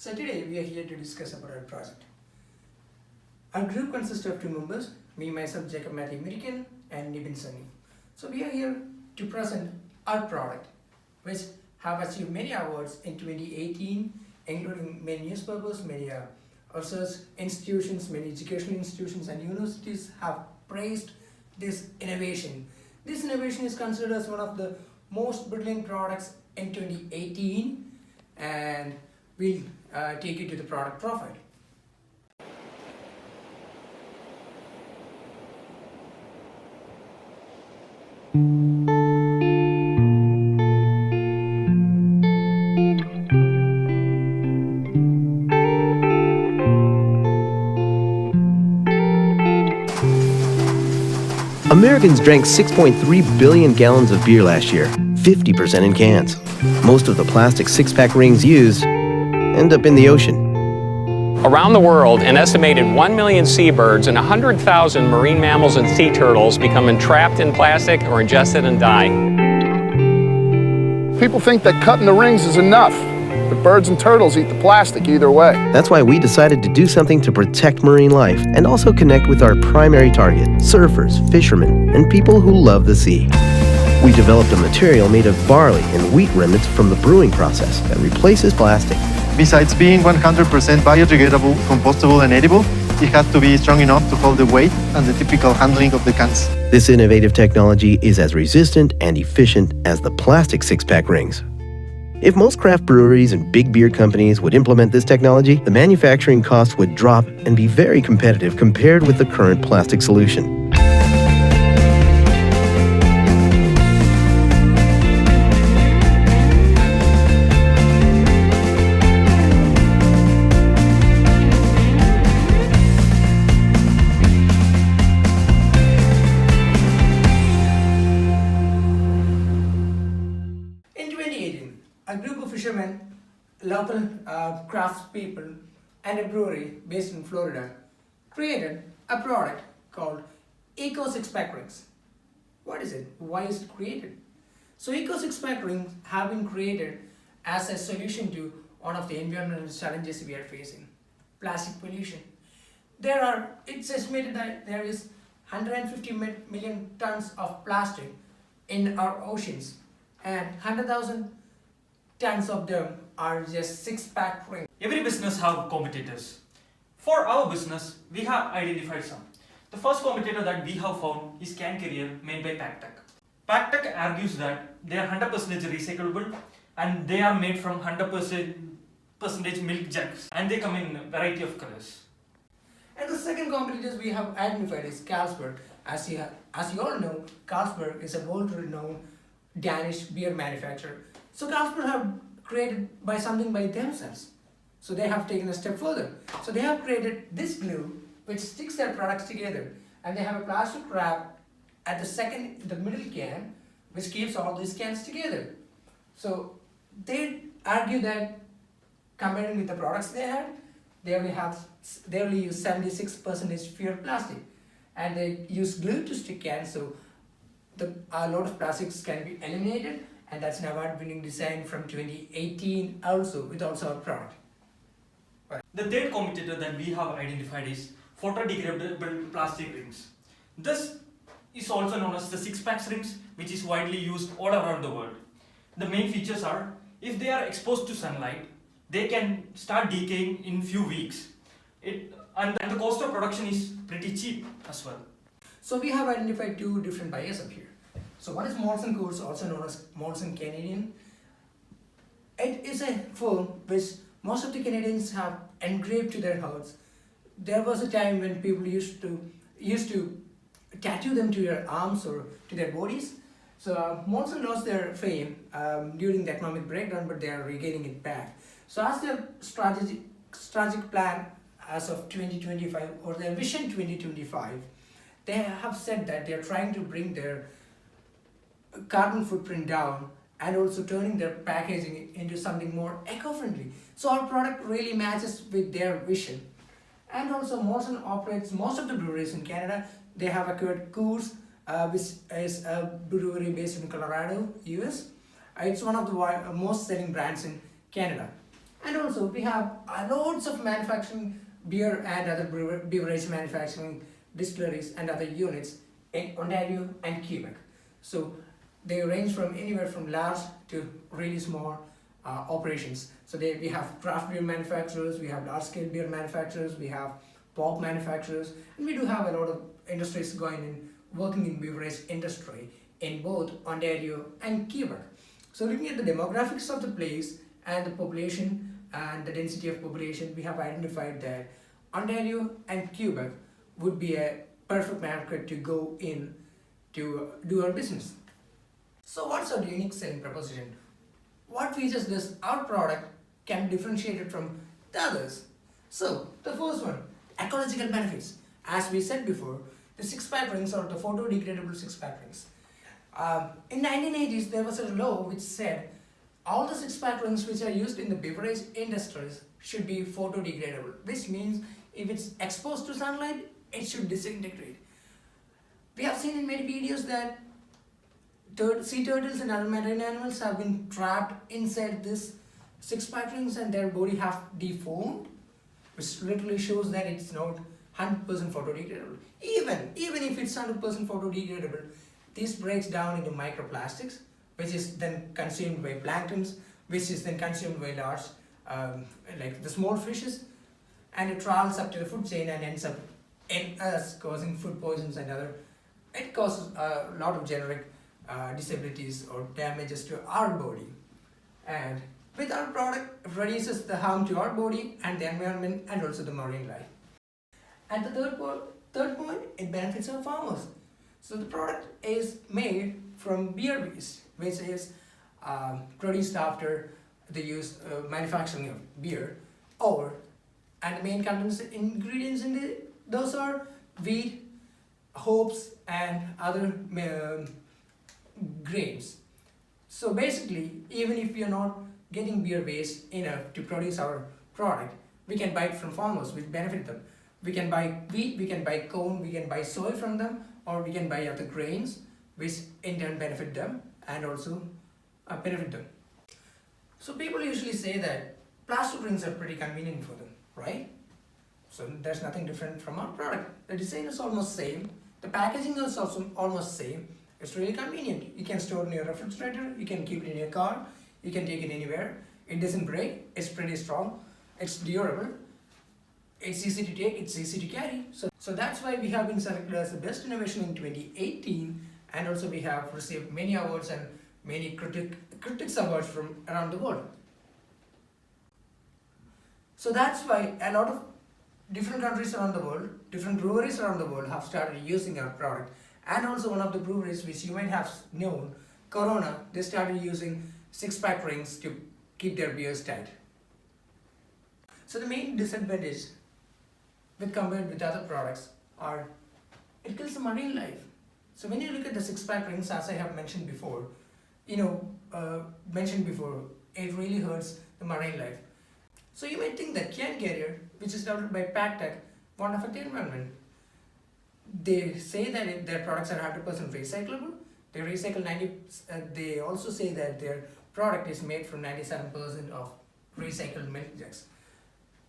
So today we are here to discuss about our project. Our group consists of two members, me, myself, Jacob Matthew American and Nibin Sunny. So we are here to present our product, which have achieved many awards in 2018, including many newspapers, many research institutions, many educational institutions and universities have praised this innovation. This innovation is considered as one of the most brilliant products in 2018, and we'll take you to the product profile. Americans drank 6.3 billion gallons of beer last year, 50% in cans. Most of the plastic six-pack rings used end up in the ocean. Around the world, an estimated 1 million seabirds and 100,000 marine mammals and sea turtles become entrapped in plastic or ingested and die. People think that cutting the rings is enough, but birds and turtles eat the plastic either way. That's why we decided to do something to protect marine life and also connect with our primary target, surfers, fishermen, and people who love the sea. We developed a material made of barley and wheat remnants from the brewing process that replaces plastic. Besides being 100% biodegradable, compostable, and edible, it has to be strong enough to hold the weight and the typical handling of the cans. This innovative technology is as resistant and efficient as the plastic six-pack rings. If most craft breweries and big beer companies would implement this technology, the manufacturing costs would drop and be very competitive compared with the current plastic solution. A group of fishermen, local craftspeople, and a brewery based in Florida created a product called E6PR rings. What is it? Why is it created? So E6PR rings have been created as a solution to one of the environmental challenges we are facing, plastic pollution. It's estimated that there is 150 million tons of plastic in our oceans, and 100,000 tons of them are just six-pack rings. Every business have competitors. For our business, we have identified some. The first competitor that we have found is Can Carrier made by Pactec. Pactec argues that they are 100% recyclable and they are made from 100% milk jugs, and they come in a variety of colors. And the second competitors we have identified is Carlsberg. As you all know, Carlsberg is a world-renowned Danish beer manufacturer. So Carlsberg have created something by themselves. So they have taken a step further. So they have created this glue which sticks their products together, and they have a plastic wrap at the middle can which keeps all these cans together. So they argue that comparing with the products they had, they only use 76% fewer plastic, and they use glue to stick cans, so a lot of plastics can be eliminated. And that's an award-winning design from 2018 with also our product. Right. The third competitor that we have identified is photodegradable plastic rings. This is also known as the six-pack rings, which is widely used all around the world. The main features are, if they are exposed to sunlight, they can start decaying in few weeks. And the cost of production is pretty cheap as well. So we have identified two different buyers up here. So one is Molson Coors, also known as Molson Canadian. It is a firm which most of the Canadians have engraved to their hearts. There was a time when people used to tattoo them to their arms or to their bodies. So Molson lost their fame during the economic breakdown, but they are regaining it back. So as their strategic plan as of 2025, or their vision 2025, they have said that they are trying to bring their carbon footprint down and also turning their packaging into something more eco-friendly. So our product really matches with their vision. And also Molson operates most of the breweries in Canada. They have acquired Coors, which is a brewery based in Colorado, US. It's one of the most selling brands in Canada. And also we have loads of manufacturing beer and other beverage manufacturing distilleries and other units in Ontario and Quebec. So they range from anywhere from large to really small operations. So we have craft beer manufacturers, we have large scale beer manufacturers, we have pulp manufacturers, and we do have a lot of industries working in beverage industry in both Ontario and Quebec. So looking at the demographics of the place and the population and the density of population, we have identified that Ontario and Quebec would be a perfect market to go in to do our business. So what's our unique selling proposition? What features does our product can differentiate it from the others? So the first one, ecological benefits. As we said before, the 6-pack rings are the photo-degradable 6-pack rings. In 1980s, there was a law which said all the 6-pack rings which are used in the beverage industries should be photo-degradable, which means if it's exposed to sunlight, it should disintegrate. We have seen in many videos that sea turtles and other marine animals have been trapped inside this 6-pack rings and their body have deformed, which literally shows that it's not 100% photodegradable. Even if it's 100% photodegradable, this breaks down into microplastics, which is then consumed by planktons, which is then consumed by large, like the small fishes, and it travels up to the food chain and ends up in us, causing food poisons and other. It causes a lot of generic disabilities or damages to our body. And with our product, it reduces the harm to our body and the environment and also the marine life. And the third point, it benefits our farmers. So the product is made from beer waste, which is produced after the manufacturing of beer, and the main ingredients in those are wheat, hops, and other grains. So basically, even if we are not getting beer waste enough to produce our product, we can buy it from farmers, which benefit them. We can buy wheat, we can buy corn, we can buy soy from them, or we can buy other grains, which in turn benefit them and also benefit them. So people usually say that plastic rings are pretty convenient for them, right? So there's nothing different from our product. The design is almost same, the packaging is also almost same. It's really convenient. You can store it in your refrigerator, you can keep it in your car, you can take it anywhere. It doesn't break, it's pretty strong, it's durable, it's easy to take, it's easy to carry. So that's why we have been selected as the best innovation in 2018, and also we have received many awards and many critics awards from around the world. So that's why a lot of different countries around the world, different breweries around the world have started using our product. And also one of the breweries which you might have known, Corona, they started using 6-pack rings to keep their beers tight. So the main disadvantage with compared with other products are it kills the marine life. So when you look at the 6-pack rings, as I have mentioned before, it really hurts the marine life. So you might think that can carrier, which is developed by PackTech, won't affect the environment. They say that their products are 100% recyclable. They recycle they also say that their product is made from 97% of recycled milk jugs.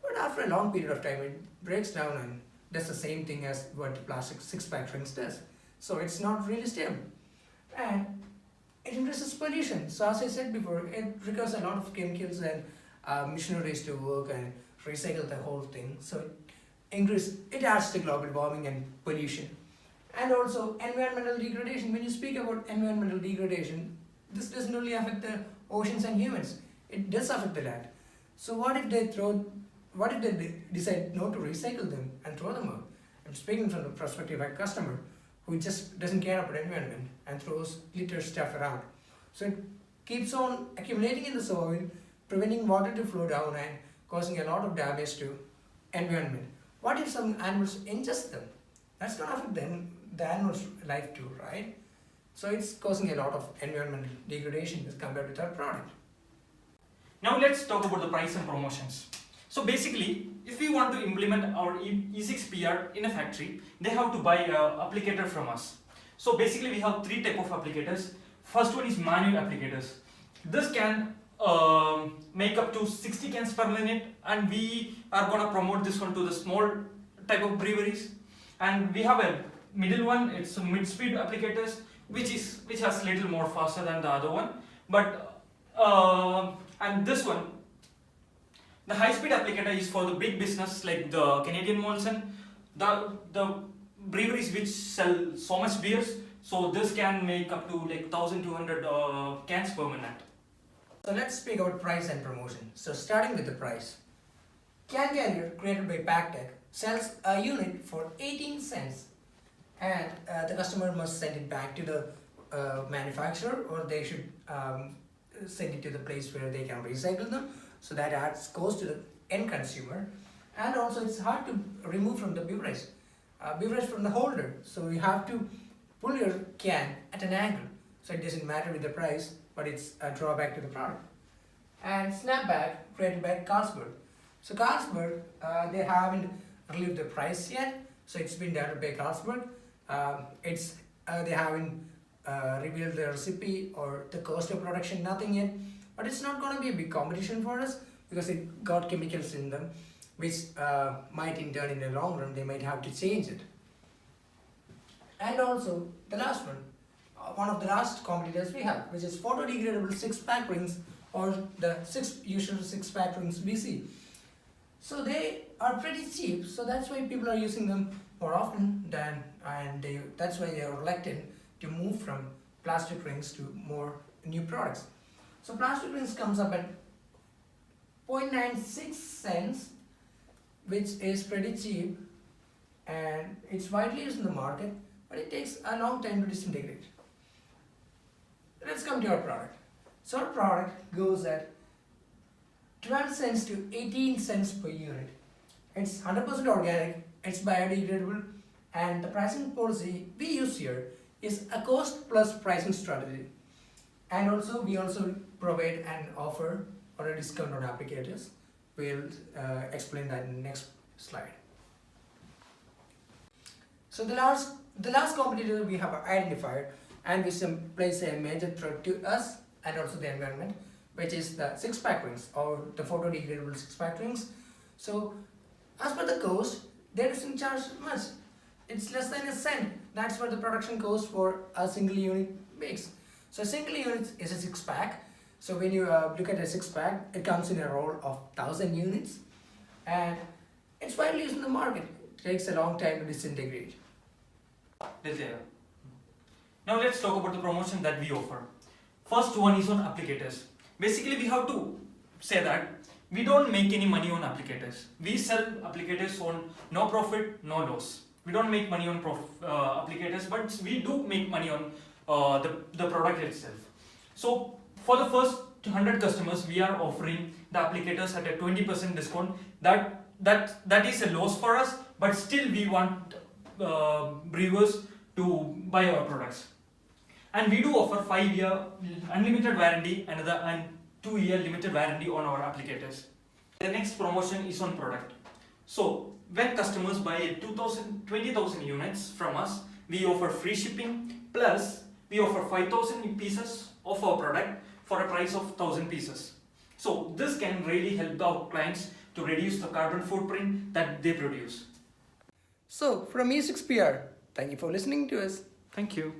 But after a long period of time, it breaks down and does the same thing as what the plastic 6-pack rings does. So it's not really stable. And it increases pollution. So as I said before, it requires a lot of chemicals and machineries to work and recycle the whole thing. So it adds to global warming and pollution. And also environmental degradation. When you speak about environmental degradation, this doesn't only affect the oceans and humans, it does affect the land. So what if they decide not to recycle them and throw them out? I'm speaking from the perspective of a customer who just doesn't care about the environment and throws litter stuff around. So it keeps on accumulating in the soil, preventing water to flow down and causing a lot of damage to environment. What if some animals ingest them? That's going to affect the animal's life too, right? So it's causing a lot of environmental degradation as compared with our product. Now let's talk about the price and promotions. So basically, if we want to implement our E6PR in a factory, they have to buy an applicator from us. So basically we have 3 types of applicators. First one is manual applicators. This can make up to 60 cans per minute, and we are gonna promote this one to the small type of breweries. And we have a middle one, it's a mid-speed applicators, which has little more faster than the other one. But and this one, the high-speed applicator is for the big business like the Canadian Molson, the breweries which sell so much beers. So this can make up to like 1,200 cans per minute. So let's speak about price and promotion. So starting with the price. Can Carrier, created by Packtech, sells a unit for 18 cents, and the customer must send it back to the manufacturer, or they should send it to the place where they can recycle them. So that adds cost to the end consumer, and also it's hard to remove from the beverage from the holder. So you have to pull your can at an angle. So it doesn't matter with the price, but it's a drawback to the product. And Snapback, created by Carlsberg. So Carlsberg, they haven't relieved the price yet. So it's been developed by Carlsberg. They haven't revealed the recipe or the cost of production, nothing yet. But it's not going to be a big competition for us because it got chemicals in them, which might in turn in the long run, they might have to change it. And also the last one of the last competitors we have, which is photo-degradable 6-pack rings, or the usual 6-pack rings we see. So they are pretty cheap, so that's why people are using them more often that's why they are reluctant to move from plastic rings to more new products. So plastic rings comes up at 0.96 cents, which is pretty cheap, and it's widely used in the market, but it takes a long time to disintegrate. Let's come to our product. So our product goes at 12 cents to 18 cents per unit. It's 100% organic, it's biodegradable, and the pricing policy we use here is a cost plus pricing strategy. And also we also provide an offer or a discount on applicators. We'll explain that in the next slide. So the last competitor we have identified, and which plays a major threat to us and also the environment, which is the 6-pack rings, or the photo-degradable 6-pack rings. So as per the cost, they doesn't charge much. It's less than a cent. That's what the production cost for a single unit makes. So a single unit is a 6-pack. So when you look at a 6-pack, it comes in a roll of 1,000 units, and it's widely used in the market. It takes a long time to disintegrate. Now let's talk about the promotion that we offer. First one is on applicators. Basically, we have to say that we don't make any money on applicators. We sell applicators on no profit, no loss. We don't make money on applicators, but we do make money on the product itself. So for the first 100 customers, we are offering the applicators at a 20% discount. That is a loss for us, but still we want brewers to buy our products. And we do offer 5-year unlimited warranty and 2-year limited warranty on our applicators. The next promotion is on product. So when customers buy 20,000 units from us, we offer free shipping, plus we offer 5,000 pieces of our product for a price of 1,000 pieces. So this can really help our clients to reduce the carbon footprint that they produce. So from E6PR, thank you for listening to us. Thank you.